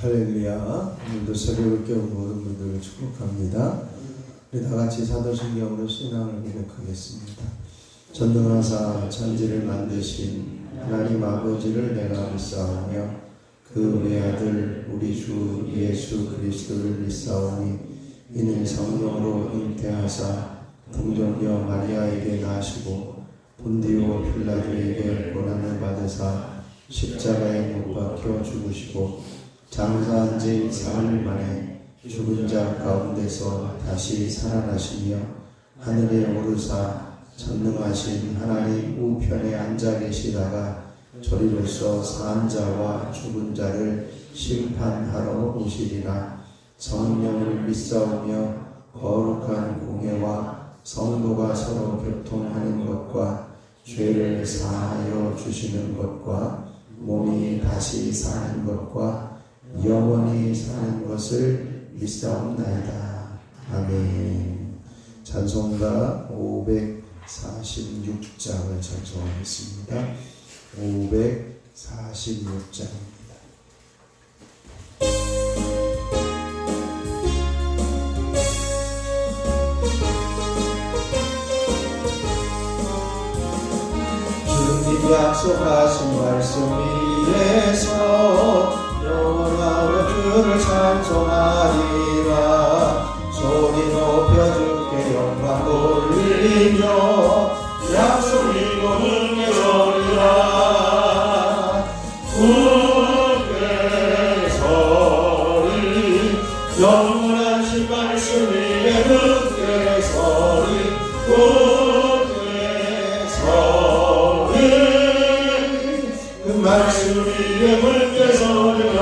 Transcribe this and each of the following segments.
할렐루야. 오늘도 새벽을 깨운 모든 분들을 축복합니다. 우리 다같이 사도신경으로 신앙을 고백하겠습니다. 전능하사 천지를 만드신 하나님 아버지를 내가 믿사오며 그 외아들 우리 주 예수 그리스도를 믿사오니 이는 성령으로 잉태하사 동정녀 마리아에게 나시고 본디오 필라도에게 고난을 받으사 십자가에 못 박혀 죽으시고 장사한 지 사흘 만에 죽은 자 가운데서 다시 살아나시며 하늘에 오르사 전능하신 하나님 우편에 앉아 계시다가 저리로서 산 자와 죽은 자를 심판하러 오시리라. 성령을 믿사오며 거룩한 공회와 성도가 서로 교통하는 것과 죄를 사하여 주시는 것과 몸이 다시 사는 것과 영원히 사는 것을 믿사옵나이다. 아멘. 찬송가 546장을 찬송하겠습니다. 546장입니다. 주님 약속하신 말씀 위에서 영원하고 주를 찬송하리라. 소리 높여 주께 영광 돌리며 약속 믿고 함께 서리라. 굳게 서리 영원하신 말씀 위에 굳게 서리 굳게 서리 그 말씀 위에 굳게 서리라.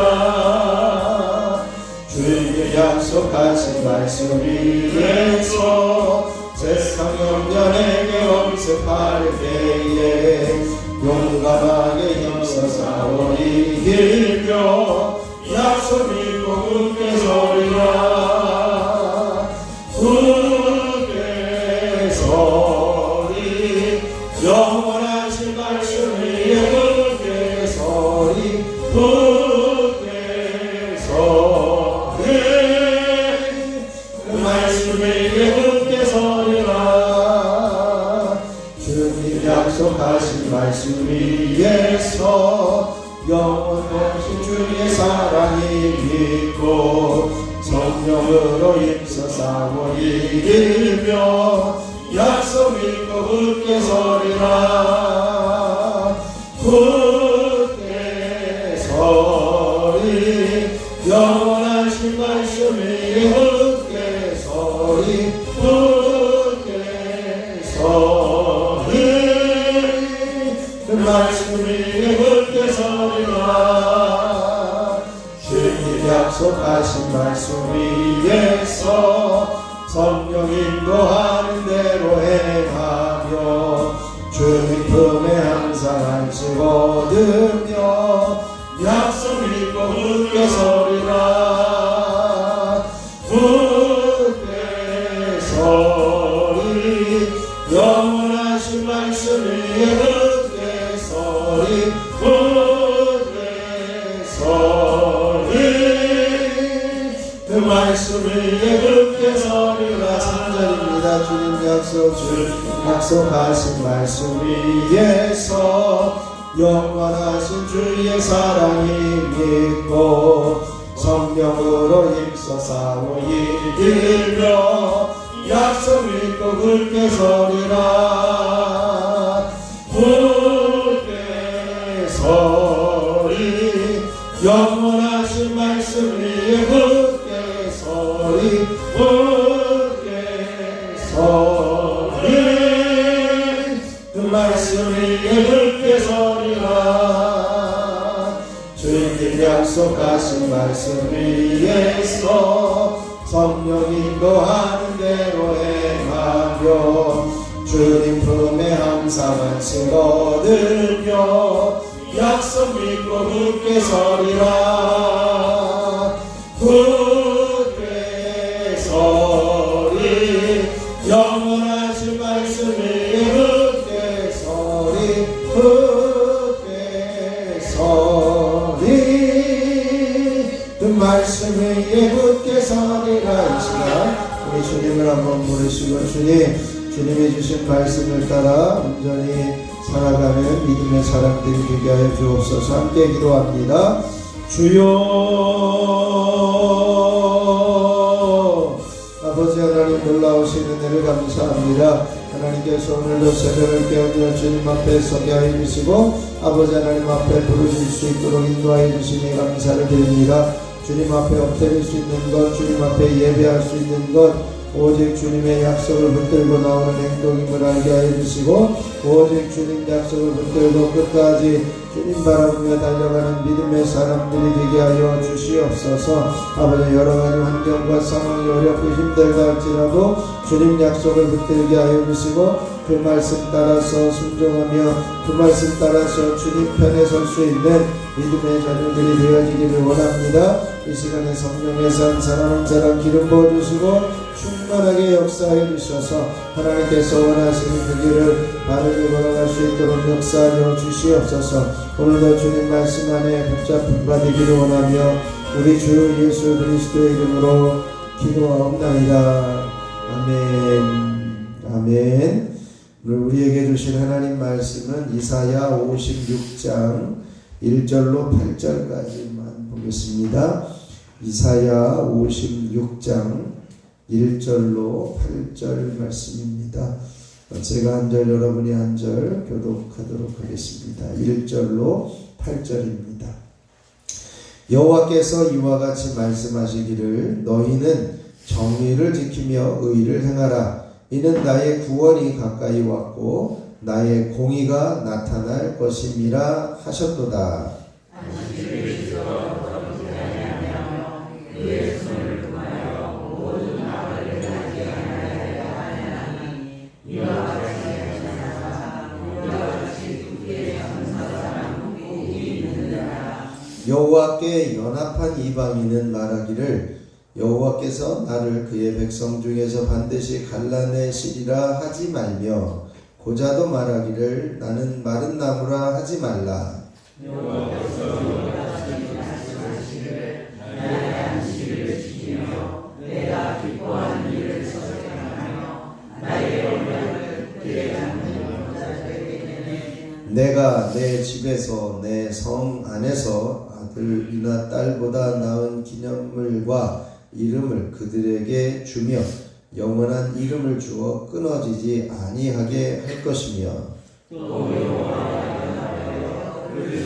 주님의 약속하신 말씀 위에서 세상 영년에게 엄습할 때에 용감하게 힘써 싸워 이기며 약속 믿고 굳게 서리라. 굳게 서리 영원하신 말씀 위에 굳게 서리 굳게 서리 그 말씀 위에 굳게 서리라. 주님 약속하신 말씀 위에서 영원하신 주의 사랑이 믿고 성령으로 힘써 싸워 이기며 약속 믿고 굳게 서리라. 굳게 서리 영원하신 말씀 위에 굳게 서리 굳게 서리 그 말씀 위에 굳게 서리라. 주님 약속하신 말씀 위에서 성령 인도하는 대로 행하며 주님 품에 항상 안식 얻으며 약속 믿고 굳게 서리라. 굳게 서리 영원하신 말씀 위에 굳게 서리 굳게 서리 그 말씀 위에 굳게 서리라. 3절입니다. 주님 약속하신 말씀 위에서 영원하신 주의 사랑이 믿고 성령으로 힘써 싸워 이기며 약속 믿고 굳게 서리라. 굳게 서리 영원하신 말씀 위에 굳게 서리 굳게 서리 그 말씀 위에 굳게 서리라. 주님 약속하신 말씀 위에서 성령 인도하는 대로 행하며 주님 품에 항상 안식 얻으며 약속 믿고 굳게 서리라. 굳게 서리 영원하신 말씀 위에 굳게 서리 굳게 서리 말씀 위에 굳게 서리라. 이 시간 우리 주님을 한번 부르시고 주님이 주신 말씀을 따라 온전히 살아가는 믿음의 사람들이 되게 하여 주옵소서. 함께 기도합니다. 주여, 아버지 하나님 놀라우신 은혜를 감사합니다. 하나님께서 오늘도 새벽을 깨우며 주님 앞에 서게 하여 주시고 아버지 하나님 앞에 부르실 수 있도록 인도하여 주시니 감사를 드립니다. 주님 앞에 엎드릴 수 있는 것, 주님 앞에 예배할 수 있는 것, 오직 주님의 약속을 붙들고 나오는 행동임을 알게 하여 주시고 오직 주님 약속을 붙들고 끝까지 주님 바라보며 달려가는 믿음의 사람들이 되게 하여 주시옵소서. 아버지 여러가지 환경과 상황이 어렵고 힘들다 할지라도 주님 약속을 붙들게 하여 주시고 그 말씀 따라서 순종하며 그 말씀 따라서 주님 편에 설 수 있는 믿음의 자녀들이 되어지기를 원합니다. 이 시간에 성령의 산 사람 기름 부어주시고 충만하게 역사해 주셔서 하나님께서 원하시는 그 길을 바르게 걸어갈 수 있도록 역사하여 주시옵소서. 오늘도 주님 말씀 안에 붙잡힌 바 되기를 원하며 우리 주 예수 그리스도의 이름으로 기도하옵나이다. 아멘. 아멘. 오늘 우리에게 주신 하나님 말씀은 이사야 56장 1절로 8절까지만 보겠습니다. 이사야 56장 1절로 8절 말씀입니다. 제가 한 절 여러분이 한 절 교독하도록 하겠습니다. 1절로 8절입니다. 여호와께서 이와 같이 말씀하시기를 너희는 정의를 지키며 의를 행하라. 이는 나의 구원이 가까이 왔고 나의 공의가 나타날 것임이라 하셨도다. 여호와께 연합한 이방인은 말하기를 여호와께서 나를 그의 백성 중에서 반드시 갈라내시리라 하지 말며 고자도 말하기를 나는 마른 나무라 하지 말라. 내가 내 집에서 내 성 안에서 아들이나 딸보다 나은 기념물과 이름을 그들에게 주며 영원한 이름을 주어 끊어지지 아니하게 할 것이며 그를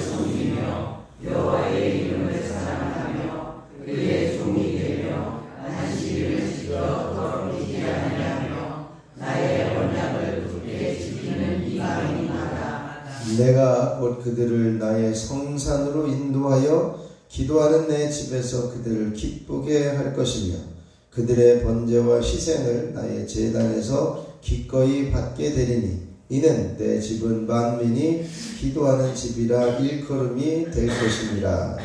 섬기며 여호와의 이름을 사랑하며 그의 종이 되며 안식일을 지켜 더럽히지 아니하며 나의 언약을 굳게 지키는 이방인이라. 내가 곧 그들을 나의 성산으로 인도하여 기도하는 내 집에서 그들을 기쁘게 할 것이며 그들의 번제와 희생을 나의 제단에서 기꺼이 받게 되리니 이는 내 집은 만민이 기도하는 집이라 일컬음이 될 것이니라.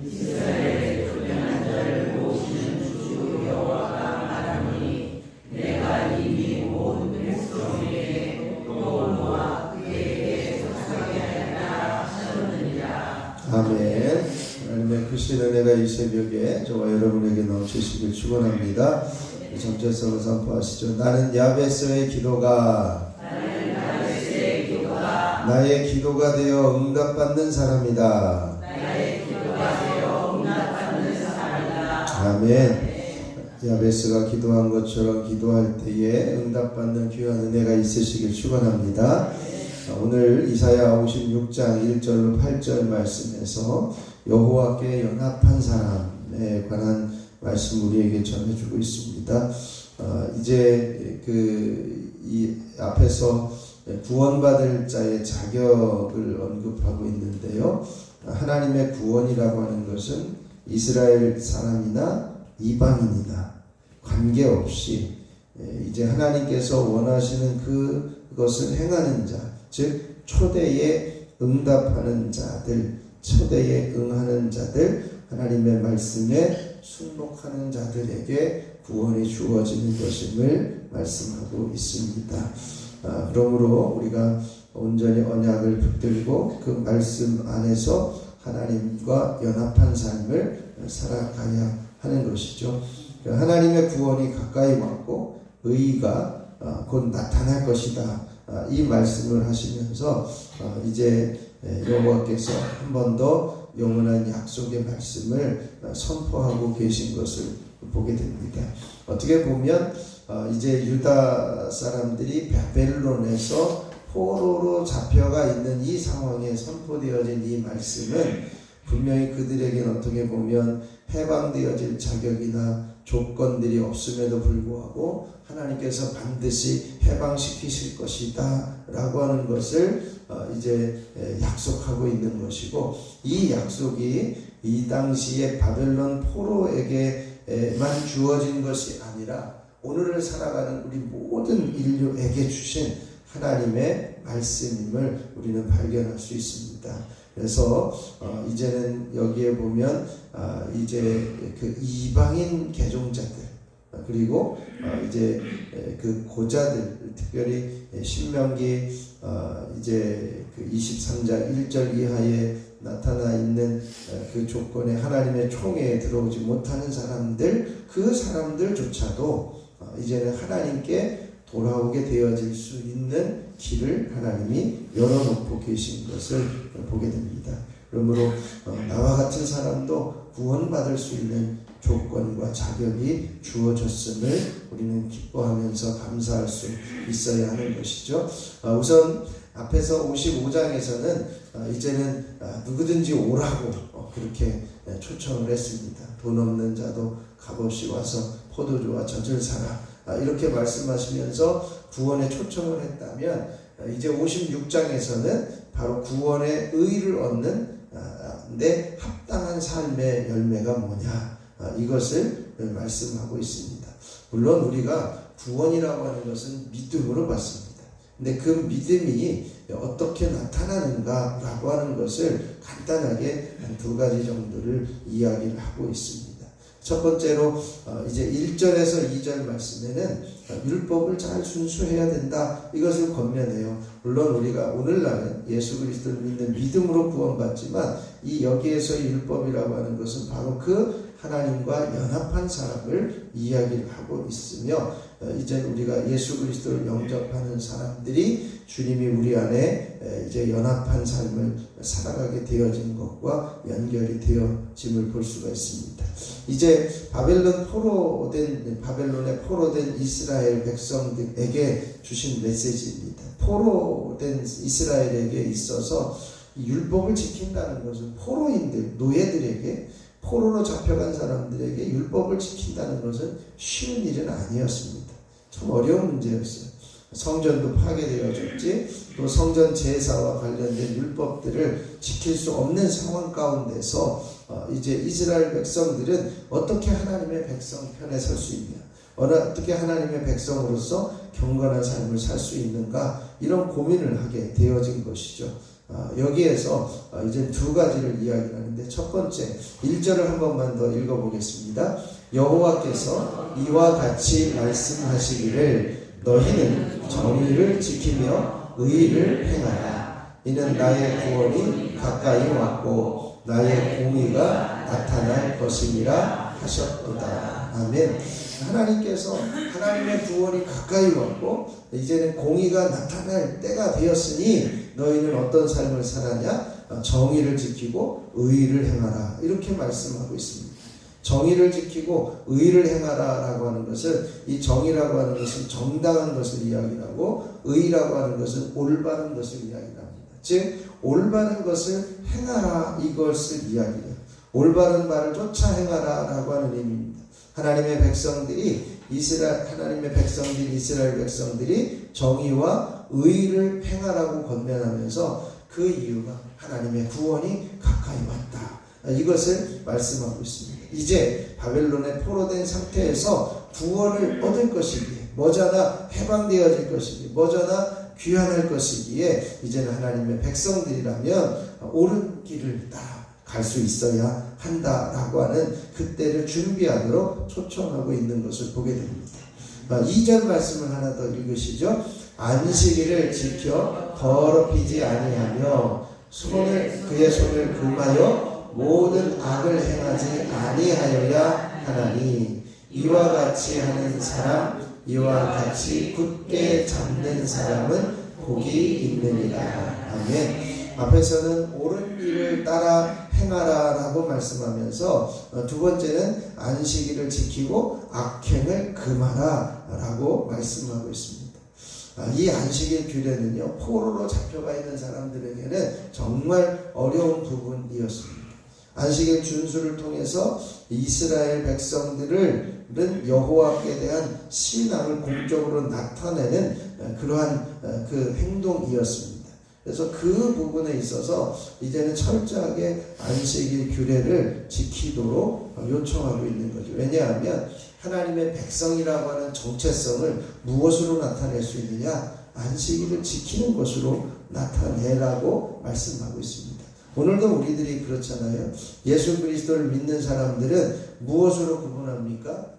이스라엘의 조명한 자를 모시는 주 여호와가 말하니 내가 이미 온 백성에게 또 모아 그에게 속하게 하리라 하셨느니라. 아멘. 하나님의 크신 은혜가 이 새벽에 저와 여러분에게 넘치시길 축원합니다. 전체성을 선포하시죠. 나는 야베스의 기도가 나의 기도가 되어 응답받는 사람이다. 아멘. 야베스가 기도한 것처럼 기도할 때에 응답받는 귀한 은혜가 있으시길 축원합니다. 오늘 이사야 56장 1절로 8절 말씀에서 여호와께 연합한 사람에 관한 말씀 우리에게 전해주고 있습니다. 이제 이 앞에서 구원받을 자의 자격을 언급하고 있는데요. 하나님의 구원이라고 하는 것은 이스라엘 사람이나 이방인이나 관계없이 이제 하나님께서 원하시는 그것을 행하는 자, 즉 초대에 응답하는 자들, 초대에 응하는 자들, 하나님의 말씀에 순복하는 자들에게 구원이 주어지는 것임을 말씀하고 있습니다. 그러므로 우리가 온전히 언약을 붙들고 그 말씀 안에서 하나님과 연합한 삶을 살아가야 하는 것이죠. 하나님의 구원이 가까이 왔고 의가 곧 나타날 것이다. 이 말씀을 하시면서 이제 여호와께서 한 번 더 영원한 약속의 말씀을 선포하고 계신 것을 보게 됩니다. 어떻게 보면 이제 유다 사람들이 바벨론에서 포로로 잡혀가 있는 이 상황에 선포되어진 이 말씀은 분명히 그들에게는 어떻게 보면 해방되어질 자격이나 조건들이 없음에도 불구하고 하나님께서 반드시 해방시키실 것이다 라고 하는 것을 이제 약속하고 있는 것이고, 이 약속이 이 당시에 바벨론 포로에게만 주어진 것이 아니라 오늘을 살아가는 우리 모든 인류에게 주신 하나님의 말씀임을 우리는 발견할 수 있습니다. 그래서 이제는 여기에 보면 이제 그 이방인 개종자들 그리고 이제 그 고자들, 특별히 신명기 이제 그 23장 1절 이하에 나타나 있는 그 조건에 하나님의 총회에 들어오지 못하는 사람들, 그 사람들조차도 이제는 하나님께 돌아오게 되어질 수 있는 길을 하나님이 열어놓고 계신 것을 보게 됩니다. 그러므로 나와 같은 사람도 구원받을 수 있는 조건과 자격이 주어졌음을 우리는 기뻐하면서 감사할 수 있어야 하는 것이죠. 우선 앞에서 55장에서는 이제는 누구든지 오라고 그렇게 초청을 했습니다. 돈 없는 자도 값없이 와서 포도주와 젖을 사라, 이렇게 말씀하시면서 구원에 초청을 했다면, 이제 56장에서는 바로 구원의 의를 얻는 데 합당한 삶의 열매가 뭐냐, 이것을 말씀하고 있습니다. 물론 우리가 구원이라고 하는 것은 믿음으로 받습니다. 근데 그 믿음이 어떻게 나타나는가 라고 하는 것을 간단하게 한 두 가지 정도를 이야기를 하고 있습니다. 첫 번째로 이제 1절에서 2절 말씀에는 율법을 잘 순수해야 된다, 이것을 권면해요. 물론 우리가 오늘날은 예수 그리스도를 믿는 믿음으로 구원받지만 이 여기에서의 율법이라고 하는 것은 바로 그 하나님과 연합한 사람을 이야기를 하고 있으며, 이제 우리가 예수 그리스도를 영접하는 사람들이 주님이 우리 안에 이제 연합한 삶을 살아가게 되어진 것과 연결이 되어짐을 볼 수가 있습니다. 이제 바벨론에 포로된 이스라엘 백성들에게 주신 메시지입니다. 포로된 이스라엘에게 있어서 율법을 지킨다는 것은 포로인들, 노예들에게, 포로로 잡혀간 사람들에게 율법을 지킨다는 것은 쉬운 일은 아니었습니다. 참 어려운 문제였어요. 성전도 파괴되어졌지, 또 성전 제사와 관련된 율법들을 지킬 수 없는 상황 가운데서 이제 이스라엘 백성들은 어떻게 하나님의 백성 편에 설 수 있냐, 어떻게 하나님의 백성으로서 경건한 삶을 살 수 있는가, 이런 고민을 하게 되어진 것이죠. 여기에서 이제 두 가지를 이야기하는데, 첫 번째 1절을 한 번만 더 읽어보겠습니다. 여호와께서 이와 같이 말씀하시기를 너희는 정의를 지키며 의를 행하라. 이는 나의 구원이 가까이 왔고 나의 공의가 나타날 것이니라 하셨도다. 아멘. 하나님께서 하나님의 구원이 가까이 왔고 이제는 공의가 나타날 때가 되었으니 너희는 어떤 삶을 살아냐? 정의를 지키고 의를 행하라, 이렇게 말씀하고 있습니다. 정의를 지키고 의를 행하라 라고 하는 것은, 이 정의라고 하는 것은 정당한 것을 이야기하고 의라고 하는 것은 올바른 것을 이야기합니다. 즉 올바른 것을 행하라, 이것을 이야기해요. 올바른 말을 쫓아 행하라 라고 하는 의미입니다. 하나님의 백성들이 이스라엘 백성들이 정의와 의를 행하라고 권면하면서 그 이유가 하나님의 구원이 가까이 왔다, 이것을 말씀하고 있습니다. 이제 바벨론에 포로된 상태에서 구원을 얻을 것이기에, 머저나 해방되어질 것이기에, 머저나 귀환할 것이기에 이제는 하나님의 백성들이라면 옳은 길을 따라 갈 수 있어야 한다라고 하는 그때를 준비하도록 초청하고 있는 것을 보게 됩니다. 2절 말씀을 하나 더 읽으시죠. 안식일을 지켜 더럽히지 아니하며 그의 손을 금하여 모든 악을 행하지 아니하여야 하나니 이와 같이 하는 사람 이와 같이 굳게 잡는 사람은 복이 있느니라. 아멘. 앞에서는 옳은 일을 따라 행하라 라고 말씀하면서 두 번째는 안식일을 지키고 악행을 금하라 라고 말씀하고 있습니다. 이 안식일 규례는요, 포로로 잡혀가 있는 사람들에게는 정말 어려운 부분이었습니다. 안식일 준수를 통해서 이스라엘 백성들은 여호와께 대한 신앙을 공적으로 나타내는 그러한 그 행동이었습니다. 그래서 그 부분에 있어서 이제는 철저하게 안식일 규례를 지키도록 요청하고 있는 거죠. 왜냐하면 하나님의 백성이라고 하는 정체성을 무엇으로 나타낼 수 있느냐? 안식일을 지키는 것으로 나타내라고 말씀하고 있습니다. 오늘도 우리들이 그렇잖아요. 예수 그리스도를 믿는 사람들은 무엇으로 구분합니까?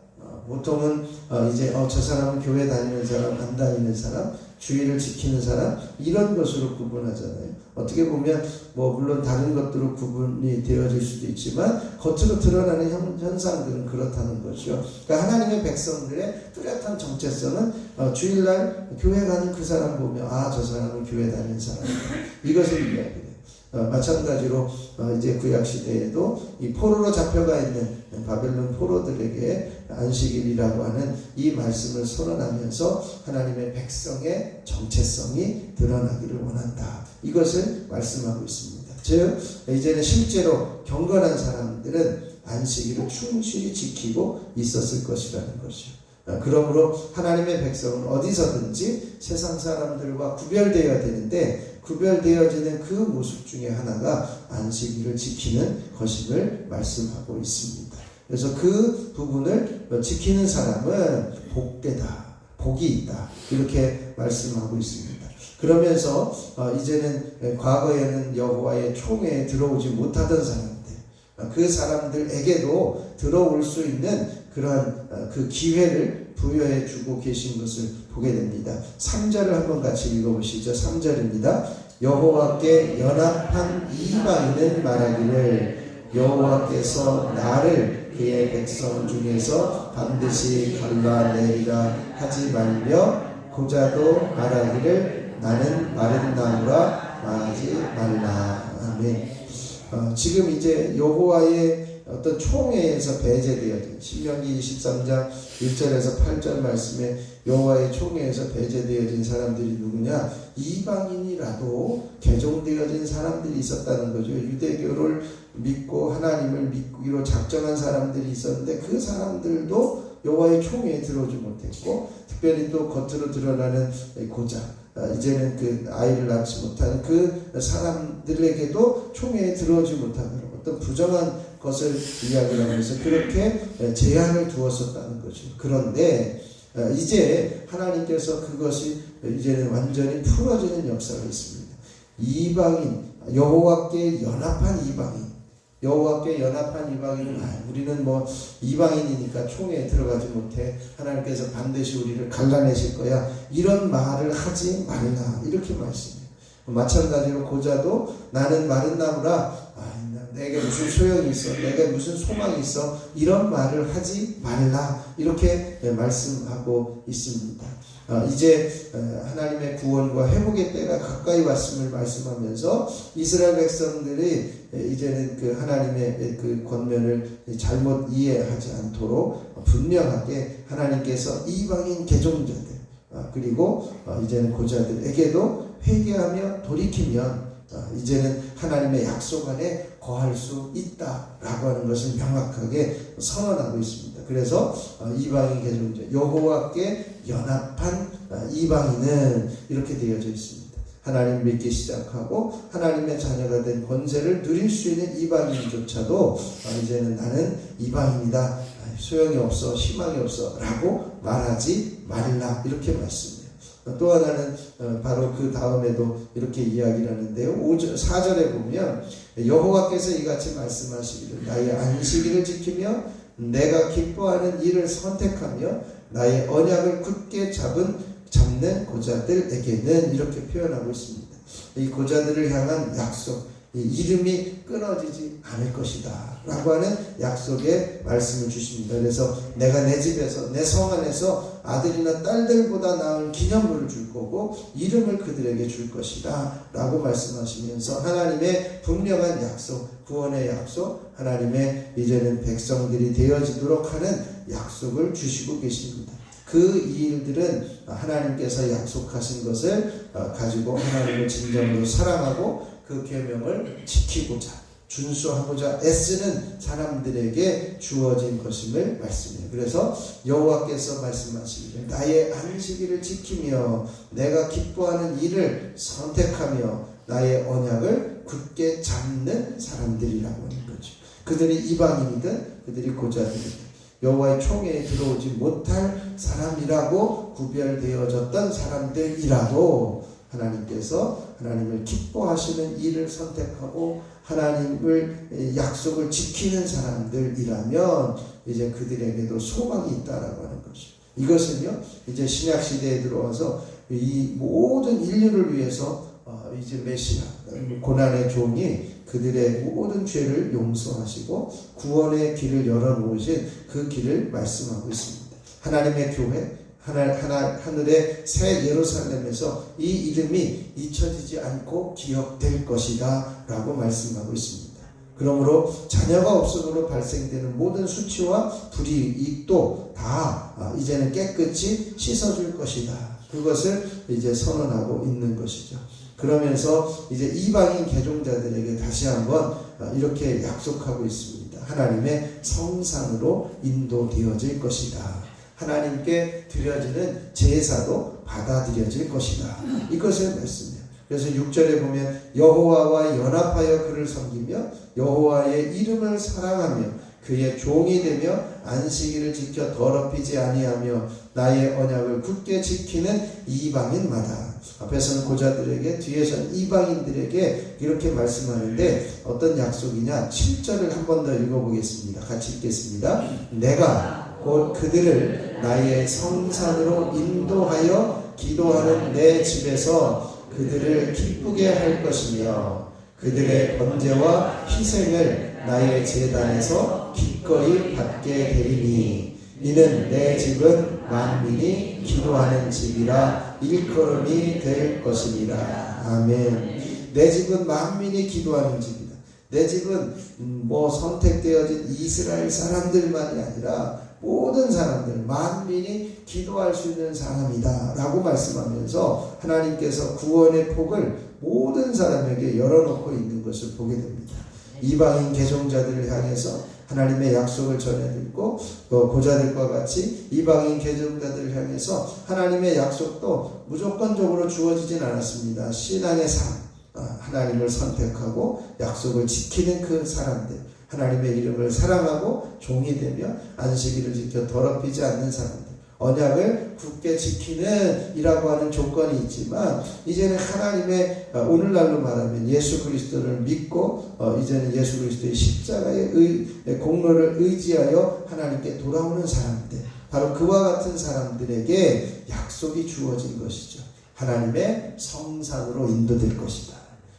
보통은 이제 저 사람은 교회 다니는 사람, 안 다니는 사람, 주의를 지키는 사람, 이런 것으로 구분하잖아요. 어떻게 보면 물론 다른 것들로 구분이 되어질 수도 있지만 겉으로 드러나는 현상들은 그렇다는 거죠. 그러니까 하나님의 백성들의 뚜렷한 정체성은 주일날 교회 가는 그 사람 보면 저 사람은 교회 다니는 사람이다, 이것을 이야기해요. 마찬가지로 이제 구약 시대에도 이 포로로 잡혀가 있는 바벨론 포로들에게 안식일이라고 하는 이 말씀을 선언하면서 하나님의 백성의 정체성이 드러나기를 원한다, 이것을 말씀하고 있습니다. 즉 이제는 실제로 경건한 사람들은 안식일을 충실히 지키고 있었을 것이라는 것이죠. 그러므로 하나님의 백성은 어디서든지 세상 사람들과 구별되어야 되는데, 구별되어지는 그 모습 중에 하나가 안식일을 지키는 것임을 말씀하고 있습니다. 그래서 그 부분을 지키는 사람은 복되다, 복이 있다, 이렇게 말씀하고 있습니다. 그러면서 이제는 과거에는 여호와의 총회에 들어오지 못하던 사람들, 그 사람들에게도 들어올 수 있는 그러한 그 기회를 부여해 주고 계신 것을 보게 됩니다. 3절을 한번 같이 읽어보시죠. 3절입니다. 여호와께 연합한 이방인은 말하기를 여호와께서 나를 그의 백성 중에서 반드시 갈라내리라 하지 말며 고자도 말하기를 나는 마른 나무라 말하지 말라. 아멘. 지금 이제 여호와의 어떤 총회에서 배제되어진 신명기 23장 1절에서 8절 말씀에 여호와의 총회에서 배제되어진 사람들이 누구냐? 이방인이라도 개종되어진 사람들이 있었다는 거죠. 유대교를 믿고 하나님을 믿기로 작정한 사람들이 있었는데 그 사람들도 여호와의 총회에 들어오지 못했고, 특별히 또 겉으로 드러나는 고자, 이제는 그 아이를 낳지 못하는 그 사람들에게도 총회에 들어오지 못하는 어떤 부정한 것을 이야기를 하면서 그렇게 제한을 두었었다는 거죠. 그런데 이제 하나님께서 그것이 이제는 완전히 풀어지는 역사가 있습니다. 이방인, 여호와께 연합한 이방인, 여호와께 연합한 이방인은 우리는 이방인이니까 총회에 들어가지 못해, 하나님께서 반드시 우리를 갈라내실 거야, 이런 말을 하지 말라, 이렇게 말씀해요. 마찬가지로 고자도 나는 마른 나무라, 내게 무슨 소용이 있어, 내게 무슨 소망이 있어, 이런 말을 하지 말라, 이렇게 말씀하고 있습니다. 이제 하나님의 구원과 회복의 때가 가까이 왔음을 말씀하면서 이스라엘 백성들이 이제는 그 하나님의 그 권면을 잘못 이해하지 않도록 분명하게 하나님께서 이방인 개종자들, 그리고 이제는 고자들에게도 회개하며 돌이키면 이제는 하나님의 약속 안에 거할 수 있다라고 하는 것을 명확하게 선언하고 있습니다. 그래서 이방인 개종자, 여호와께 연합한 이방인은 이렇게 되어져 있습니다. 하나님 믿기 시작하고 하나님의 자녀가 된 권세를 누릴 수 있는 이방인조차도 이제는 나는 이방인이다, 소용이 없어, 희망이 없어 라고 말하지 말라, 이렇게 말씀해요. 또 하나는 바로 그 다음에도 이렇게 이야기를 하는데요. 4절에 보면 여호와께서 이같이 말씀하시기를 나의 안식일을 지키며 내가 기뻐하는 일을 선택하며 나의 언약을 굳게 잡는 고자들에게는, 이렇게 표현하고 있습니다. 이 고자들을 향한 약속, 이 이름이 끊어지지 않을 것이다 라고 하는 약속의 말씀을 주십니다. 그래서 내가 내 집에서 내 성 안에서 아들이나 딸들보다 나은 기념물을 줄 거고 이름을 그들에게 줄 것이다 라고 말씀하시면서 하나님의 분명한 약속, 구원의 약속, 하나님의 이제는 백성들이 되어지도록 하는 약속을 주시고 계십니다. 그 일들은 하나님께서 약속하신 것을 가지고 하나님을 진정으로 사랑하고 그 계명을 지키고자 준수하고자 애쓰는 사람들에게 주어진 것임을 말씀해요. 그래서 여호와께서 말씀하시기를 나의 안식일을 지키며 내가 기뻐하는 일을 선택하며 나의 언약을 굳게 잡는 사람들이라고 하는 거죠. 그들이 이방인이든 그들이 고자들이든 여호와의 총회에 들어오지 못할 사람이라고 구별되어졌던 사람들이라도 하나님께서 하나님을 기뻐하시는 일을 선택하고 하나님을 약속을 지키는 사람들이라면 이제 그들에게도 소망이 있다라고 하는 것이죠. 이것은요 이제 신약 시대에 들어와서 이 모든 인류를 위해서 이제 메시아 고난의 종이 그들의 모든 죄를 용서하시고 구원의 길을 열어놓으신 그 길을 말씀하고 있습니다. 하나님의 교회 하늘의 새 예루살렘에서 이 이름이 잊혀지지 않고 기억될 것이다 라고 말씀하고 있습니다. 그러므로 자녀가 없음으로 발생되는 모든 수치와 불이익도 다 이제는 깨끗이 씻어줄 것이다. 그것을 이제 선언하고 있는 것이죠. 그러면서 이제 이방인 개종자들에게 다시 한번 이렇게 약속하고 있습니다. 하나님의 성산으로 인도되어질 것이다. 하나님께 드려지는 제사도 받아들여질 것이다. 이것을 말씀해요. 그래서 6절에 보면 여호와와 연합하여 그를 섬기며 여호와의 이름을 사랑하며 그의 종이 되며 안식일을 지켜 더럽히지 아니하며 나의 언약을 굳게 지키는 이방인마다. 앞에서는 고자들에게 뒤에서는 이방인들에게 이렇게 말씀하는데 어떤 약속이냐? 7절을 한 번 더 읽어보겠습니다. 같이 읽겠습니다. 내가 곧 그들을 나의 성산으로 인도하여 기도하는 내 집에서 그들을 기쁘게 할 것이며 그들의 번제와 희생을 나의 제단에서 기꺼이 받게 되리니 이는 내 집은 만민이 기도하는 집이라 일컬음이 될 것이니라. 아멘. 내 집은 만민이 기도하는 집이다. 내 집은 선택되어진 이스라엘 사람들만이 아니라 모든 사람들, 만민이 기도할 수 있는 사람이다 라고 말씀하면서 하나님께서 구원의 폭을 모든 사람에게 열어놓고 있는 것을 보게 됩니다. 이방인 개종자들을 향해서 하나님의 약속을 전해드리고 고자들과 같이 이방인 개종자들을 향해서 하나님의 약속도 무조건적으로 주어지진 않았습니다. 신앙의 삶, 하나님을 선택하고 약속을 지키는 그 사람들, 하나님의 이름을 사랑하고 종이 되며 안식일을 지켜 더럽히지 않는 사람들, 언약을 굳게 지키는 이라고 하는 조건이 있지만 이제는 하나님의 오늘날로 말하면 예수 그리스도를 믿고 이제는 예수 그리스도의 십자가의 공로를 의지하여 하나님께 돌아오는 사람들, 바로 그와 같은 사람들에게 약속이 주어진 것이죠. 하나님의 성산으로 인도될 것이다.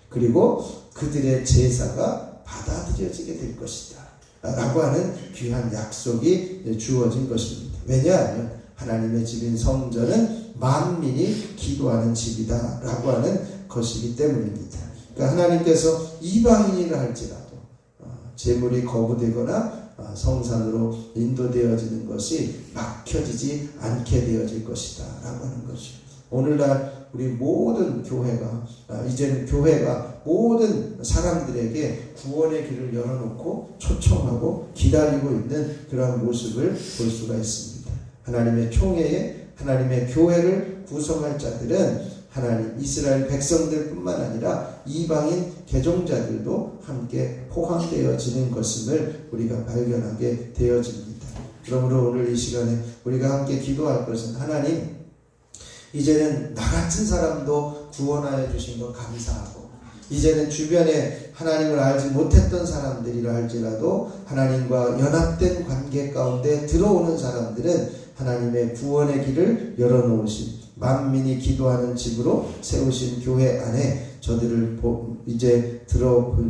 그리고 그들의 제사가 받아들여지게 될 것이다 라고 하는 귀한 약속이 주어진 것입니다. 왜냐하면 하나님의 집인 성전은 만민이 기도하는 집이다 라고 하는 것이기 때문입니다. 그러니까 하나님께서 이방인이라 할지라도 제물이 거부되거나 성산으로 인도되어지는 것이 막혀지지 않게 되어질 것이다 라고 하는 것이죠. 오늘날 우리 모든 교회가 이제는 교회가 모든 사람들에게 구원의 길을 열어놓고 초청하고 기다리고 있는 그러한 모습을 볼 수가 있습니다. 하나님의 총회에 하나님의 교회를 구성할 자들은 하나님 이스라엘 백성들뿐만 아니라 이방인 개종자들도 함께 포함되어지는 것임을 우리가 발견하게 되어집니다. 그러므로 오늘 이 시간에 우리가 함께 기도할 것은 하나님, 이제는 나 같은 사람도 구원하여 주신 것 감사하고 이제는 주변에 하나님을 알지 못했던 사람들이라 할지라도 하나님과 연합된 관계 가운데 들어오는 사람들은 하나님의 구원의 길을 열어놓으신 만민이 기도하는 집으로 세우신 교회 안에 저들을 이제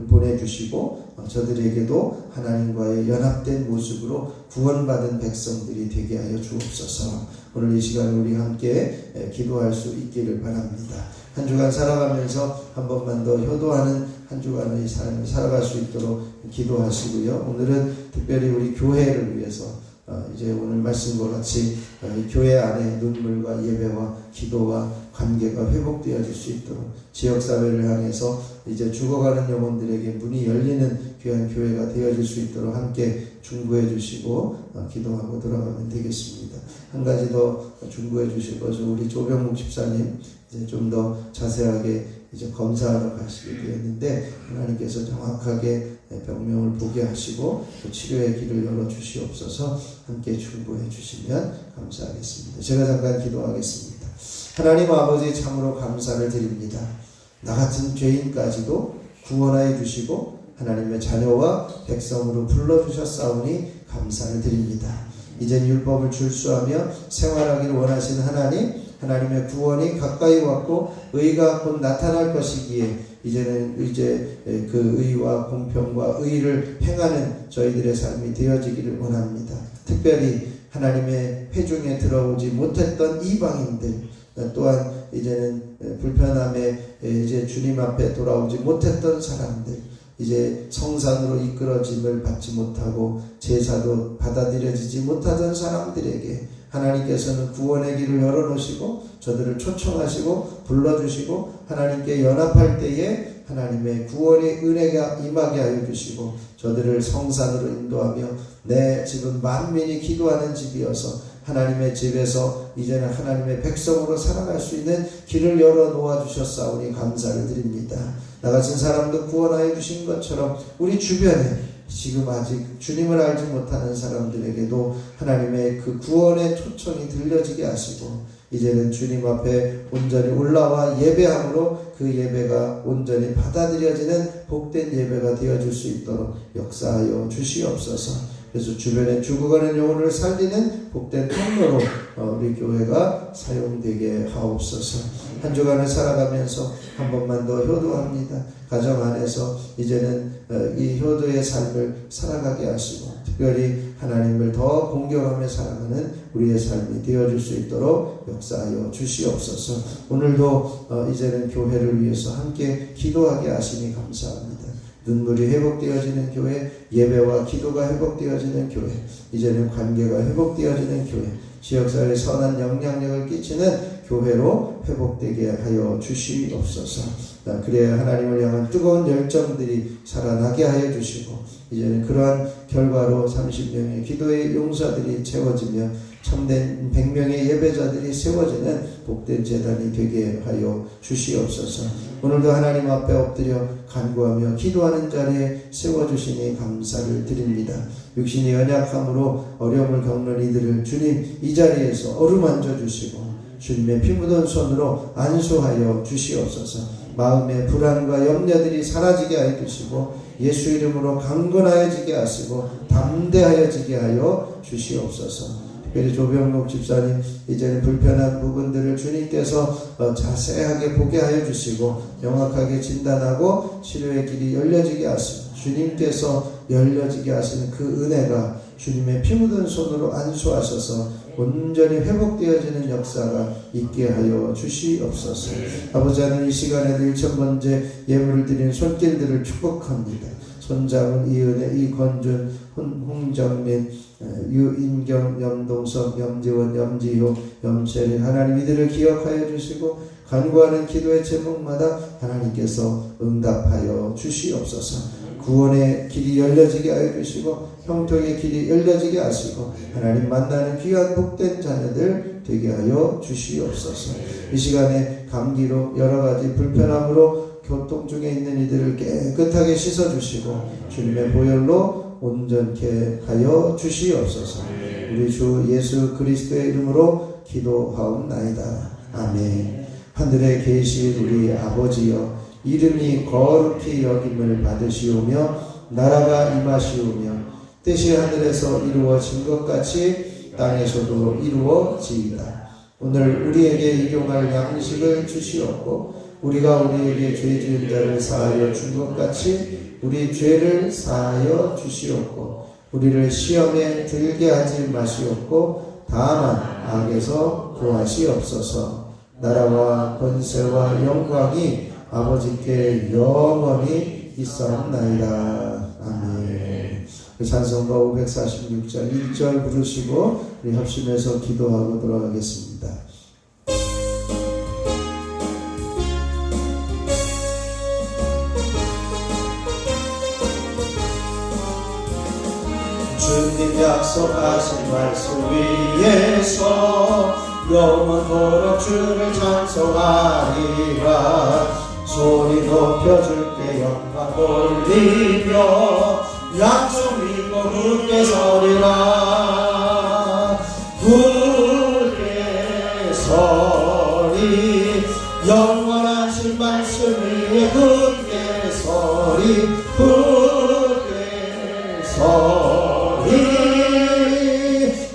보내주시고 저들에게도 하나님과의 연합된 모습으로 구원받은 백성들이 되게 하여 주옵소서. 오늘 이 시간에 우리 함께 기도할 수 있기를 바랍니다. 한 주간 살아가면서 한 번만 더 효도하는 한 주간의 삶을 살아갈 수 있도록 기도하시고요. 오늘은 특별히 우리 교회를 위해서 이제 오늘 말씀과 같이 교회 안에 눈물과 예배와 기도와 관계가 회복되어질 수 있도록 지역사회를 향해서 이제 죽어가는 영혼들에게 문이 열리는 귀한 교회가 되어질 수 있도록 함께 중보해 주시고 기도하고 돌아가면 되겠습니다. 한 가지 더 중보해 주실 것은 우리 조병묵 집사님 이제 좀 더 자세하게 이제 검사하러 가시게 되었는데 하나님께서 정확하게 병명을 보게 하시고 또 치료의 길을 열어 주시옵소서. 함께 중보해 주시면 감사하겠습니다. 제가 잠깐 기도하겠습니다. 하나님 아버지 참으로 감사를 드립니다. 나 같은 죄인까지도 구원하여 주시고 하나님의 자녀와 백성으로 불러주셨사오니 감사를 드립니다. 이젠 율법을 준수하며 생활하기를 원하시는 하나님의 구원이 가까이 왔고 의가 곧 나타날 것이기에 이제는 그 의와 공평과 의를 행하는 저희들의 삶이 되어지기를 원합니다. 특별히 하나님의 회중에 들어오지 못했던 이방인들 또한 이제는 불편함에 이제 주님 앞에 돌아오지 못했던 사람들 이제 성산으로 이끌어짐을 받지 못하고 제사도 받아들여지지 못하던 사람들에게 하나님께서는 구원의 길을 열어놓으시고 저들을 초청하시고 불러주시고 하나님께 연합할 때에 하나님의 구원의 은혜가 임하게 하여 주시고 저들을 성산으로 인도하며 내 집은 만민이 기도하는 집이어서 하나님의 집에서 이제는 하나님의 백성으로 살아갈 수 있는 길을 열어 놓아 주셨사오니 감사를 드립니다. 나 같은 사람도 구원하여 주신 것처럼 우리 주변에 지금 아직 주님을 알지 못하는 사람들에게도 하나님의 그 구원의 초청이 들려지게 하시고 이제는 주님 앞에 온전히 올라와 예배함으로 그 예배가 온전히 받아들여지는 복된 예배가 되어줄 수 있도록 역사하여 주시옵소서. 그래서 주변에 죽어가는 영혼을 살리는 복된 통로로 우리 교회가 사용되게 하옵소서. 한 주간을 살아가면서 한 번만 더 효도합니다. 가정 안에서 이제는 이 효도의 삶을 살아가게 하시고 특별히 하나님을 더 공경하며 살아가는 우리의 삶이 되어줄 수 있도록 역사하여 주시옵소서. 오늘도 이제는 교회를 위해서 함께 기도하게 하시니 감사합니다. 눈물이 회복되어지는 교회, 예배와 기도가 회복되어지는 교회, 이제는 관계가 회복되어지는 교회, 지역사회에 선한 영향력을 끼치는 교회로 회복되게 하여 주시옵소서. 그래야 하나님을 향한 뜨거운 열정들이 살아나게 하여 주시고 이제는 그러한 결과로 30명의 기도의 용사들이 채워지며 참된 100명의 예배자들이 세워지는 복된 제단이 되게 하여 주시옵소서. 오늘도 하나님 앞에 엎드려 간구하며 기도하는 자리에 세워주시니 감사를 드립니다. 육신이 연약함으로 어려움을 겪는 이들을 주님 이 자리에서 어루만져 주시고 주님의 피 묻은 손으로 안수하여 주시옵소서. 마음의 불안과 염려들이 사라지게 하여 주시고 예수 이름으로 강건하여지게 하시고 담대하여지게 하여 주시옵소서. 특별히 조병록 집사님 이제는 불편한 부분들을 주님께서 자세하게 보게 하여 주시고 명확하게 진단하고 치료의 길이 열려지게 하시고 주님께서 열려지게 하시는 그 은혜가 주님의 피 묻은 손으로 안수하셔서 온전히 회복되어지는 역사가 있게 하여 주시옵소서. 아버지 하나님 이 시간에도 1000번째 예물을 드리는 손길들을 축복합니다. 손잡은 이은혜, 이건준, 홍정민, 유인경, 염동석, 염지원, 염지효, 염세린 하나님 이들을 기억하여 주시고 간구하는 기도의 제목마다 하나님께서 응답하여 주시옵소서. 구원의 길이 열려지게 하여 주시고 형통의 길이 열려지게 하시고 하나님 만나는 귀한 복된 자녀들 되게 하여 주시옵소서. 이 시간에 감기로 여러가지 불편함으로 교통 중에 있는 이들을 깨끗하게 씻어주시고 주님의 보혈로 온전케 하여 주시옵소서. 우리 주 예수 그리스도의 이름으로 기도하옵나이다. 아멘. 하늘에 계신 우리 아버지여 이름이 거룩히 여김을 받으시오며 나라가 임하시오며 뜻이 하늘에서 이루어진 것 같이 땅에서도 이루어지이다. 오늘 우리에게 일용할 양식을 주시옵고 우리가 우리에게 죄 지은 자를 사하여 준 것 같이 우리 죄를 사하여 주시옵고 우리를 시험에 들게 하지 마시옵고 다만 악에서 구하시옵소서. 나라와 권세와 영광이 아버지께 영원히 있사옵나이다. 아멘. 찬송가 546장 1절 부르시고 우리 합심해서 기도하고 돌아가겠습니다. 주님 약속하신 말씀 위에서 영원토록 주를 찬송하리라. 소리 높여줄게 영광 돌리며 약속 믿고 굳게 서리라. 굳게 서리 영원하신 말씀 위에 굳게 서리 굳게 서리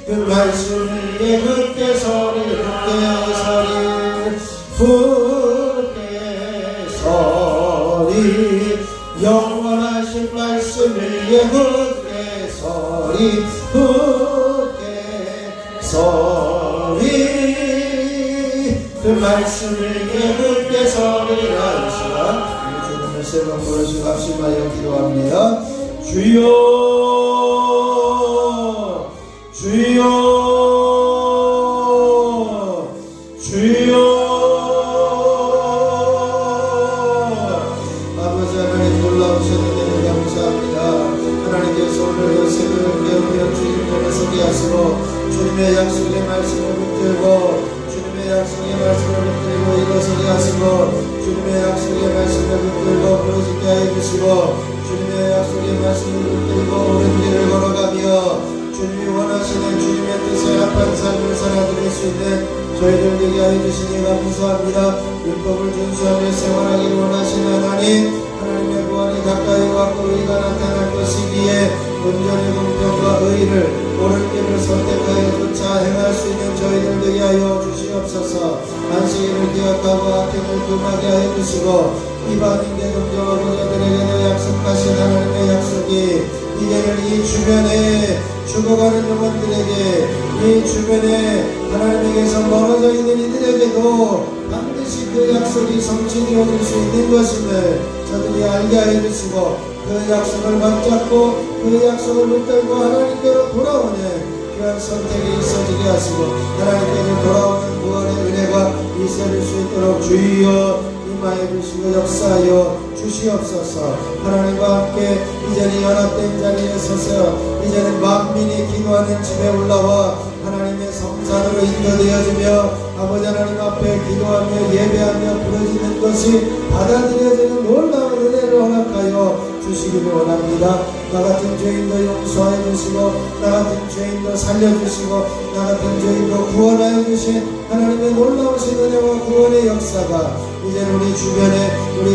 그 말씀 위에 굳게 서리 굳게 서리 굳게 서리 영원하신 말씀 위에 굳게 서리 굳게 서리 그 말씀 위에 굳게 서리라. 이 시간 우리 주님의 세번 부르시고 합심하여 기도합니다. 주여 주여 주여. 아버지 하나님 놀라우신 은혜를 감사합니다. 하나님께서 오늘도 새벽을 깨우며 주님 전에 서게 하시고 주님의 약속의 말씀을 붙들고 주님의 약속의 말씀을 붙들고 일어서게 하시고 주님의 약속의 말씀을 붙들고 부르짖게 하여 주시고 주님의 약속의 말씀을 붙들고 옳은 길을 걸어가며 주님이 원하시는 주님의 뜻에 합한 삶을 살아드릴 수 있는 저희들 되게 하여 주시니 감사합니다. 율법을 준수하며 생활하기를 원하시는 하나님, 하나님의 구원이 가까이 왔고 의가 나타날 것이기에 온전히 공평과 의를 옳은 길을 선택하여 쫓아 행할 수 있는 저희들 되게 하여 주시옵소서. 안식일을 기억하고 악행을 금하게 하여 주시고 이방인계 동정하 보자들에게도 약속하신 하나님의 약속이 이제는 이 주변에 죽어가는 영혼들에게 이 주변에 하나님에게서 멀어져 있는 이들에게도 반드시 그 약속이 성취되어질 수 있는 것임을 저들이 알게 하여 주시고 그 약속을 붙잡고 그 약속을 붙들고 하나님께로 돌아오는 귀한 선택이 있어지게 하시고 하나님께로 돌아오는 구원의 은혜가 있어질 수 있도록 주여 임하여 주시고 역사하여 주시옵소서. 하나님과 함께 이제는 연합된 자리에 서서 이제는 만민이 기도하는 집에 올라와 하나님의 성산으로 인도되어지며 아버지 하나님 앞에 기도하며 예배하며 부르짖는 것이 받아들여지는 놀라운 은혜를 허락하여 주시기를 원합니다. 나 같은 죄인도 용서하여 주시고 나 같은 죄인도 살려주시고 나 같은 죄인도 구원하여 주신 하나님의 놀라우신 은혜와 구원의 역사가 이제는 우리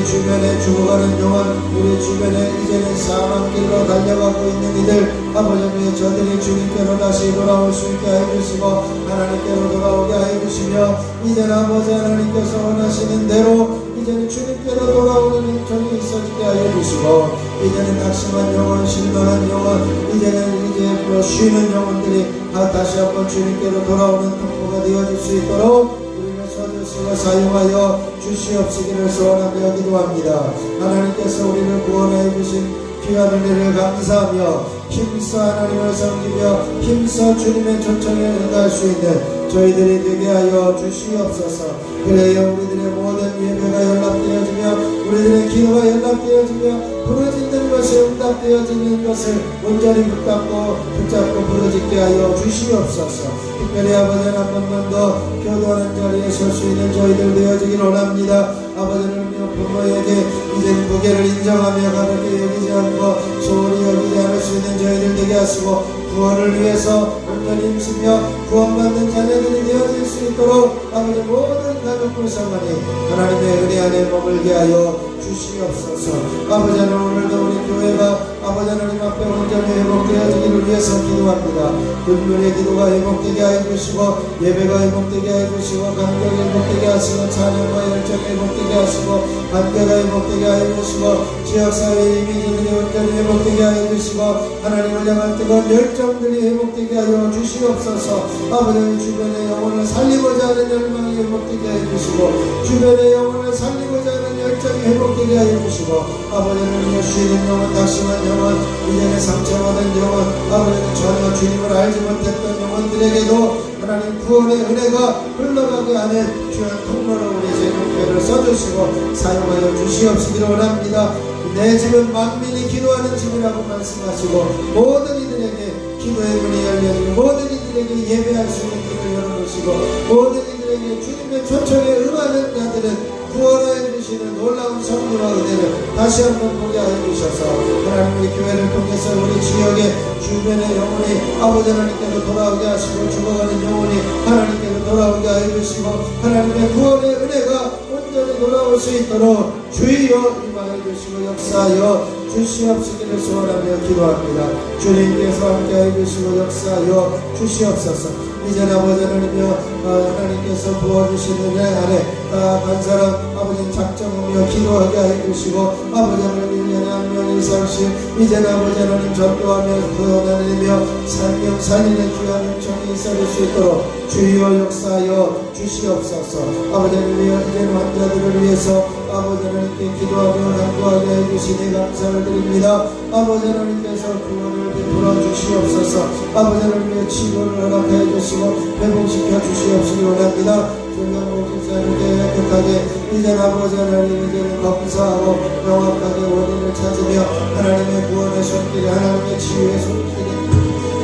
주변에 죽어가는 영혼 우리 주변에 이제는 사망길로 달려가고 있는 이들 아버지의 저들이 주님께로 다시 돌아올 수 있게 하여 주시고 하나님께로 돌아오게 하여 주시며 이제는 아버지 하나님께서 원하시는 대로 이제는 주님께로 돌아오는 행정이 있어지게 하여 주시고 이제는 낙심한 영혼 실망한 영혼 이제는 이제 쉬는 영혼들이 다시 한번 주님께로 돌아오는 통로가 되어질 수 있도록 우리를 서주시고 사용하여 주시옵시기를 소원하며 기도합니다. 하나님께서 우리를 구원하여 주신 귀한 은혜를 감사하며 힘써 하나님을 섬기며 힘써 주님의 초청에 응할 수 있는 저희들이 되게 하여 주시옵소서. 그래야 우리들의 모든 예배가 연락되어지며 우리들의 기도가 연락되어지며 부르짖는 것이 응답되어지는 것을 온전히 붙잡고 부르짖게 하여 주시옵소서. 특별히 아버지는 한 번만 더 교도하는 자리에 설 수 있는 저희들 되어지길 원합니다. 아버지는 부모에게 이제는 무게를 인정하며 가볍게 여기지 않고 소홀히 여기지 않을 수 있는 저희들 되게 하시고 구원을 위해서 온전히 힘쓰며 구원받는 자녀들이 되어질 수 있도록 아버지 모든 가족 불쌍하니 하나님의 은혜 안에 머물게 하여 주시옵소서. 아버지는 오늘도 우리 교회가 아버지 하나님 앞에 온전히 회복되어지기를 위해서 기도합니다. 눈물의 기도가 회복되게 하여 주시고 예배가 회복되게 하여 주시고 감격이 회복되게 하시고 찬양과 열정이 회복되게 하시고 관계가 회복되게 하여 주시고 지역사회의 이미지들이 온전히 회복되게 하여 주시고 하나님을 향한 뜨거운 열정들이 회복되게 하여 주시옵소서. 아버지 주변의 영혼을 살리고자 하는 열망이 회복되게 하여 주시고 주변의 영혼을 살리고자 하는 열정이 회복되게 하여 주시고 아버지는 쉬는 영혼 낙심한 영혼 이전에 상처받은 영혼 아버지는 전혀 주님을 알지 못했던 영혼들에게도 하나님 구원의 은혜가 흘러가게 하는 주한 통로로 우리 제국회를 써주시고 사용하여 주시옵시기를 원합니다. 내 집은 만민이 기도하는 집이라고 말씀하시고 모든 이들에게 기도의 문이 열려지고 모든 이들에게 예배할 수 있는 길을 열어주시고 모든 이들에게 주님의 초청에 응하는 자들은 구원하여 주시는 놀라운 섭리와 은혜를 다시 한번 보게 하여 주셔서 하나님의 교회를 통해서 우리 지역의 주변의 영혼이 아버지 하나님께로 돌아오게 하시고 죽어가는 영혼이 하나님께로 돌아오게 하여 주시고 하나님의 구원의 은혜가 온전히 돌아올 수 있도록 주여 임하여 주시고 역사하여 주시옵시기를 소원하며 기도합니다. 주님께서 함께하여 주시고 역사하여 주시옵소서. 이제 아버지 하나님께서 부어주시는 내 안에 한 사람 아버지는 작정하며 기도하게 하여 주시고 아버지 하나님 1년에 한 명 이상씩 이제 아버지 하나님 전도하며 구원하며 살명 살인의 귀한 은총이 있어질 수 있도록 주여 역사하여 주시옵소서. 아버지 하나님 이제는 환자들을 위해서 아버지 하나님께 기도하며 간구하게 해주시니 감사를 드립니다. 아버지 하나님께서 구원을 베풀어 주시옵소서. 아버지 하나님의 치료를 허락해 주시고 회복시켜 주시옵시기 원합니다. 주님 목사님께 깨끗하게 이제 아버지 하나님 이제는 검사하고 명확하게 원인을 찾으며 하나님의 구원의 손길이 하나님의 치유의 손길이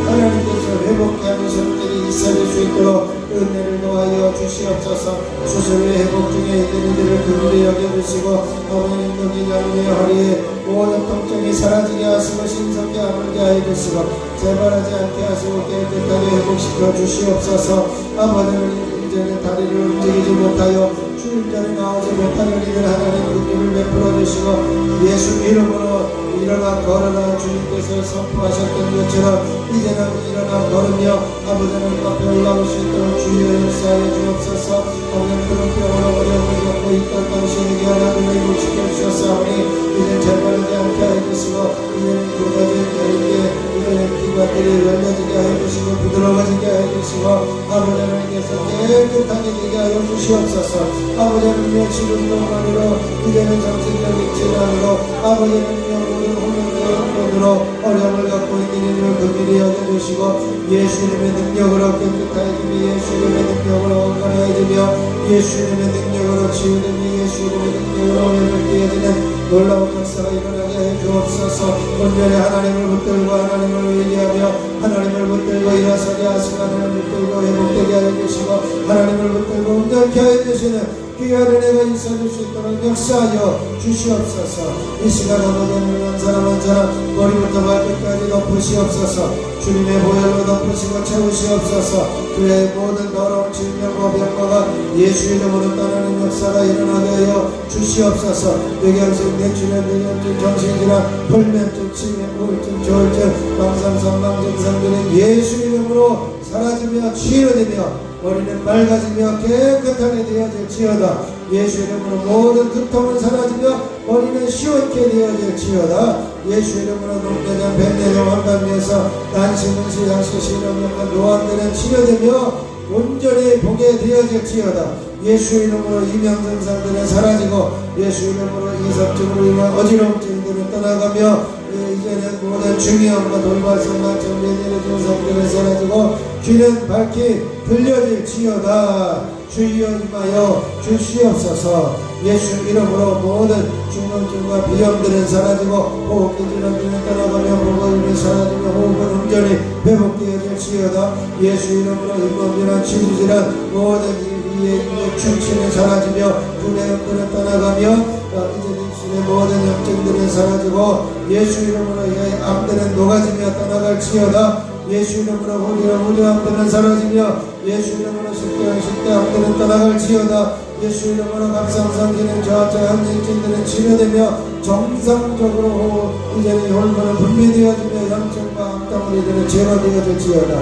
하나님께서 회복하는 손길이 있어질 수 있도록 은혜를 놓아여 주시옵소서. 수술 후에 회복 중에 있는 이들을 긍휼히 여겨주시고 어머님 능히 장의 허리에 모든 통증이 사라지게 하시고 신속히 아물게 하여 주시고 재발하지 않게 하시고 깨끗하게 회복시켜 주시옵소서. 아버지는 이제는 다리를 움직이지 못하여 주님 전에 나오지 못하는 이들 하나님 긍휼을 베풀어 주시고 예수 이름으로 일어나 걸어라 주님께서 선포하셨던 것처럼 이제는 일어나 걸으며 아버지 하나님 앞에 올라올 수 있도록 주여 역사하여 주옵소서. 아버지 그런 병으로 어려움을 겪고 있던 당신에게 하나님을 회복시켜 주셨사오니 이제 재발하지 않게 하여 주시고 이제는 굵어진 뼈에게 이제는 피관들이 열려지게 하여 주시고 부드러워지게 하여 주시고 아버지 하나님께서 깨끗하게 되게 하여 주시옵소서. 아버지 하나님의 지금동안으로 이제는 정신적인 질환으로 아버지 하나님의 모든 혼돈으로 어려움을 갖고 있는 이들을 긍휼히 여겨주시고 예수님의 능력으로 깨끗하여지며 예수님의 능력으로 건강해지며 예수님의 능력으로 치유되며 예수님의 능력으로 회복되어지는 놀라운 역사가 일어나게 해 주옵소서. 온전히 하나님을 붙들고 하나님을 의지하며 하나님을 붙들고 일어서게 하시고 하나님을 붙들고 회복되게 하여 주시고 하나님을 붙들고 온전케 하여 주시는 귀한 은혜가 있어질 수 있도록 역사하여 주시옵소서. 이 시간 아버지는 한 사람 한 사람 머리부터 발끝까지 덮으시옵소서. 주님의 보혈로 덮으시고 채우시옵소서. 그의 모든 더러운 질병과 병과가 예수 이름으로 떠나는 역사가 일어나게 하여 주시옵소서. 뇌경색, 뇌출혈, 뇌경증, 정신질환, 불면증, 치매, 우울증, 조울증, 방사선, 망증상들은 예수 이름으로 사라지며 치유되며 머리는 맑아지며 깨끗하게 되어질지어다. 예수 이름으로 모든 두통은 사라지며 머리는 시원케 되어질지어다. 예수 이름으로 농대장, 백내장, 환관에서 난시는 시장시 실험력한 노안들은 치료되며 온전히 보게 되어질지어다. 예수 이름으로 이명증상들은 사라지고 예수 이름으로 이섭증으로 인한 어지러움증들은 떠나가며 이제는 모든 중요함과 돌발성과 정리되는 증상들은 사라지고 귀는 밝히 들려질지어다. 주여 임하여 주시옵소서. 예수 이름으로 모든 중증과 비염들은 사라지고 호흡기 질환들은 떠나가며 호흡이 사라지며 호흡은 온전히 회복되어질지어다. 예수 이름으로 잇몸질환, 치주질환 모든 이의 충치는 사라지며 두뇌염들은 떠나가며 이제 입술의 모든 염증들은 사라지고 예수 이름으로 이의 암들은 녹아지며 떠나갈지어다. 예수 이름으로 후리암들은 사라지며 예수 이름으로 식대암들은 떠나갈지어다. 예수 이름으로 갑상선기는 저하한 일진들은 치료되며 정상적으로 이제는 혈관은 분비되어지며 염증과 암덩어리들은 제거되어질지어다.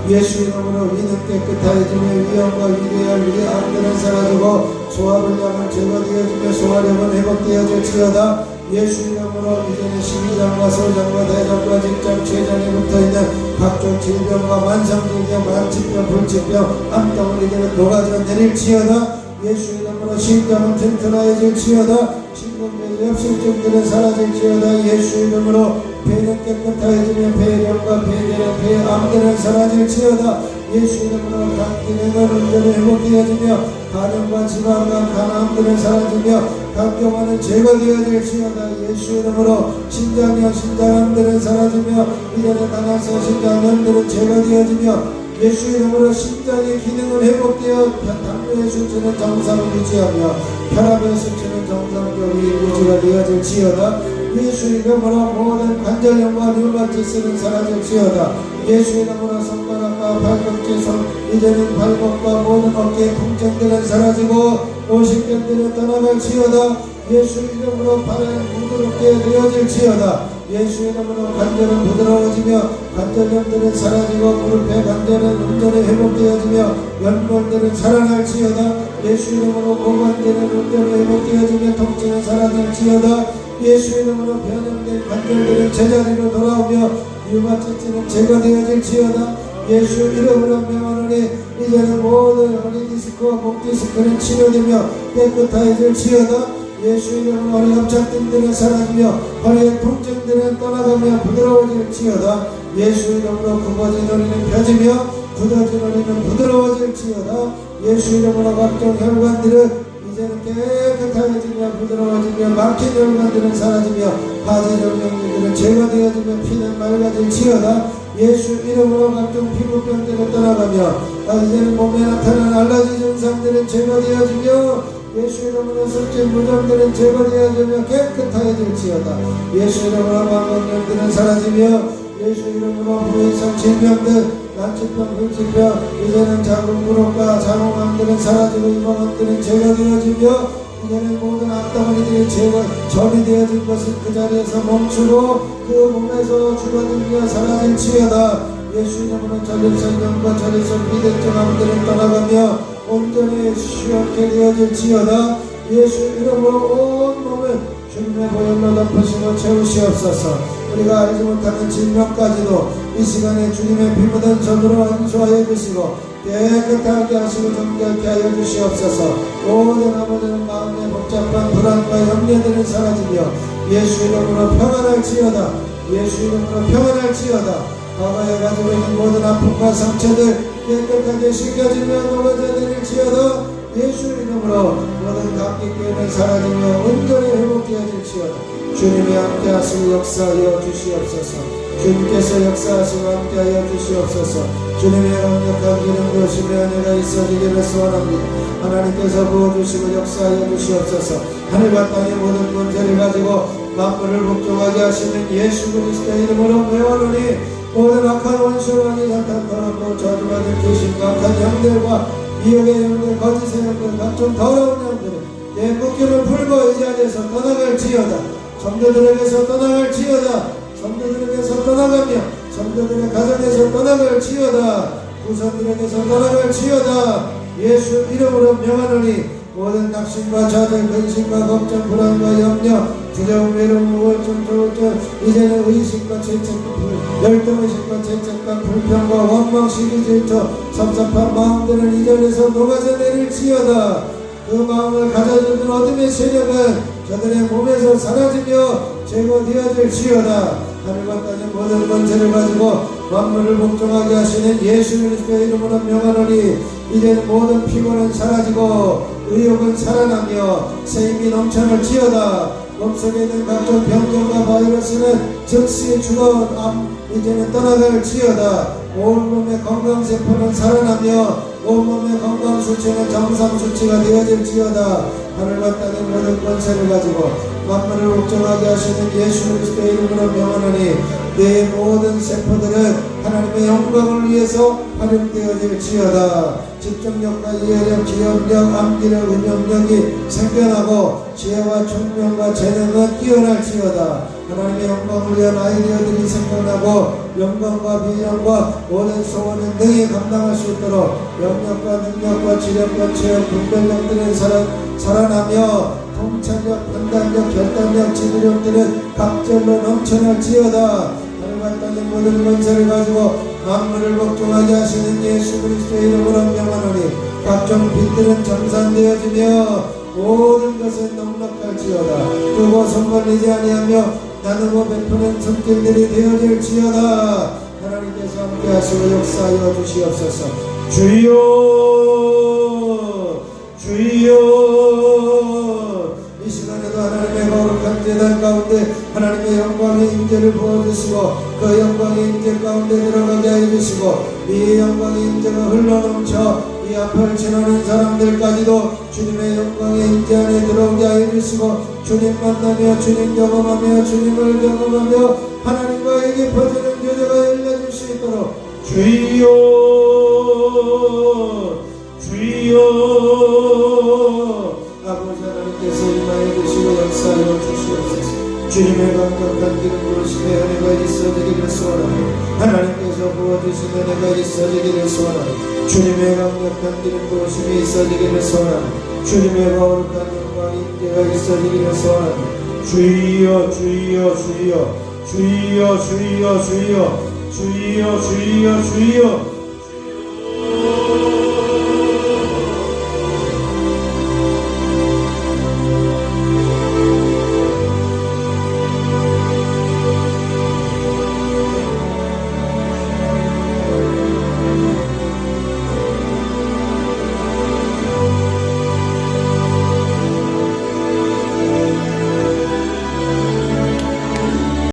예수 이름으로 위는 깨끗해지며 위험과 위궤할 위에 암들은 사라지고 소화불량은 제거되어지며 소화력은 회복되어질지어다. 예수 이름으로 이제는 시기장과 소장과 대장과 직장 췌장에 붙어있는 각종 질병과 만성질병, 만치병, 불치병, 암덩어리들은 녹아져 내릴지어다. 예수 이름으로 심장은 튼튼해질지어다. 심근경의 협실증들은 사라질지어다. 예수 이름으로 폐는 깨끗해지며 폐렴과 폐결핵, 폐암들은 사라질지어다. 예수 이름으로 간 기능은 온전히 회복되어지며 간염과 지방과 간암들은 사라지며 간경화는 제거되어질지어다. 예수 이름으로 신장염, 신장암들은 사라지며 이제는 간암성 신장염들은 제거되어지며 예수 이름으로 심장의 기능은 회복되어 당뇨의 수치는 정상을 유지하며 혈압의 수치는 정상적으로 유지가 되어질지어다. 예수 이름으로 모든 관절염과 류마티스는 사라질지어다. 예수 이름으로 손가락과 발꿈치, 손 이제는 발목과 모든 어깨의 통증들은 사라지고 오십견들은 떠나갈지어다. 예수 이름으로 발은 부드럽게 되어질지어다. 예수 이름으로 관절은 부드러워지며 관절염들은 사라지고 무릎의 관절은 온전히 회복되어지며 연골들은 살아날지어다. 예수 이름으로 고관절은 온전히 회복되어지며 통증은 사라질지어다. 예수 이름으로 변형된 관절들은 제자리로 돌아오며 류마티스는 제거되어질지어다. 예수 이름으로 명하노니 이제는 모든 허리 디스크와 목 디스크는 치료되며 깨끗해질지어다. 예수 이름으로 허리 협착증들은 사라지며 허리의 통증들은 떠나가며 부드러워질지어다. 예수 이름으로 굽어진 허리는 펴지며 굳어진 허리는 부드러워질지어다. 예수 이름으로 각종 혈관들은 이제는 깨끗해지며 부드러워지며 막힌 혈관들은 사라지며 파쇄정맥류들은 제거되어지며 피는 맑아질지어다. 예수 이름으로 각종 피부병들은 떠나가며 이제는 몸에 나타나는 알러지 증상들은 제거되어지며 예수 이름으로 습진 무정들은 제거되어지며 깨끗해질지어다. 예수 이름으로 망곡염들은 사라지며 예수 이름으로 부위성 질병들, 난치병, 불치병, 이제는 자궁무릎과 자궁암들은 사라지고 이방암들은 제거되어지며 이제는 모든 앞덩어리들이 처리되어진 것은 그 자리에서 멈추고 그 몸에서 줄어들며 사라질지어다. 예수 이름으로 전립선염과 전립선 비대증 암들은 떠나가며 온전히 시원케 되어질지어다. 예수 이름으로 온 몸을 주님의 보혈로 덮으시고 채우시옵소서. 우리가 알지 못하는 질병까지도 이 시간에 주님의 피 묻은 손으로 안수하여 주시고 깨끗하게 하시고 정결케 하여 주시옵소서. 모든 아버지는 마음의 복잡한 불안과 염려들은 사라지며 예수 이름으로 평안할지어다. 예수 이름으로 평안할지어다. 과거에 가지고 있는 모든 아픔과 상처들 깨끗하게 씻겨지며 녹아져 내릴지어다. 예수 이름으로 모든 감기기운은 사라지며 온전히 회복되어질지어다. 주님이 함께하시고 역사하여 주시옵소서. 주님께서 역사하시고 함께하여 주시옵소서. 주님의 강력한 기름 부으심의 은혜가 있어지기를 소원합니다. 하나님께서 부어주시고 역사하여 주시옵소서. 하늘과 땅의 모든 권세를 가지고 만물을 복종하게 하시는 예수 그리스도의 이름으로 명하노니 모든 악한 원수와의 사탄 더럽고 저주받은 귀신과 악한 영들과 미혹의 영들, 거짓의 영들, 각종 더러운 영들은 내 묶임을 풀고 이 자리에서 떠나갈지어다. 성도들에게서 떠나갈지어다. 성도들에게서 떠나가며 성도들의 가정에서 떠나갈지어다. 후손들에게서 떠나갈지어다. 예수 이름으로 명하노니 모든 낙심과 좌절, 근심과 걱정, 불안과 염려, 두려움, 외로움, 우울증, 조울증, 이제는 의식과 죄책, 열등의식과 죄책과 불평과 원망, 시기, 질투, 섭섭한 마음들은 이 자리에서 녹아져 내릴지어다. 그 마음을 가져주는 어둠의 세력은 저들의 몸에서 사라지며 제거되어질지어다. 하늘과 땅의 모든 권세를 가지고 만물을 복종하게 하시는 예수 그리스도의 이름으로 명하노니 이제는 모든 피곤은 사라지고 의욕은 살아나며 새 힘이 넘쳐날지어다. 몸속에 있는 각종 병균과 바이러스는 즉시 죽어 이제는 떠나갈지어다. 온몸의 건강세포는 살아나며 온몸의 건강수치는 정상수치가 되어질지어다. 하늘과 땅의 모든 권세를 가지고 만물을 복종하게 하시는 예수 그리스도의 이름으로 명하노니 내 모든 세포들은 하나님의 영광을 위해서 활용되어질지어다. 집중력과 이해력, 기억력, 암기력, 응용력이 생겨나고 지혜와 총명과 재능은 뛰어날지어다. 하나님의 영광을 위한 아이디어들이 생겨나고 영광과 비영과 모든 소원을 능히 감당할 수 있도록 영역과 능력과 지력과 체험, 분별력들은 살아나며 통찰력, 판단력, 결단력, 지도력들은 각절로 넘쳐날지어다. 하늘과 땅의 모든 권세를 가지고 만물을 걱정하게 하시는 예수 그리스도의 이름으로 명하노니 각종 빛들은 정산되어지며 모든 것은 넉넉할지어다. 그리고 손 벌리지 아니하며 나누고 베푸는 손길들이 되어질지어다. 하나님께서 함께 하시고 역사하여 주시옵소서. 주여 주여. 이 시간에도 하나님의 거룩한 제단 가운데 하나님의 영광의 임재를 부어주시고 그 영광의 임재 가운데 들어가게 해주시고 이 영광의 임재가 흘러넘쳐 이 앞을 지나는 사람들까지도 주님의 영광의 임재 안에 들어오게 해주시고 주님 만나며 주님 경험하며 주님을 경험하며 하나님과의 깊어지는 교제가 열려질 수 있도록 주여 주여. 아버지 하나님께서 임하여 주시고 역사하여 주시옵소서. 주님의 강력한 기름 부으심에 은혜가 있어지기를 소원하며 하나님께서 부어주신 은혜가 있어지기를 소원하며 주님의 강력한 기름 부으심이 있어지기를 소원하며 주님의 거룩한 영광 임재가 있어지기를 소원하며 주여 주여 주여 주여 주여 주여 주여 주여 주여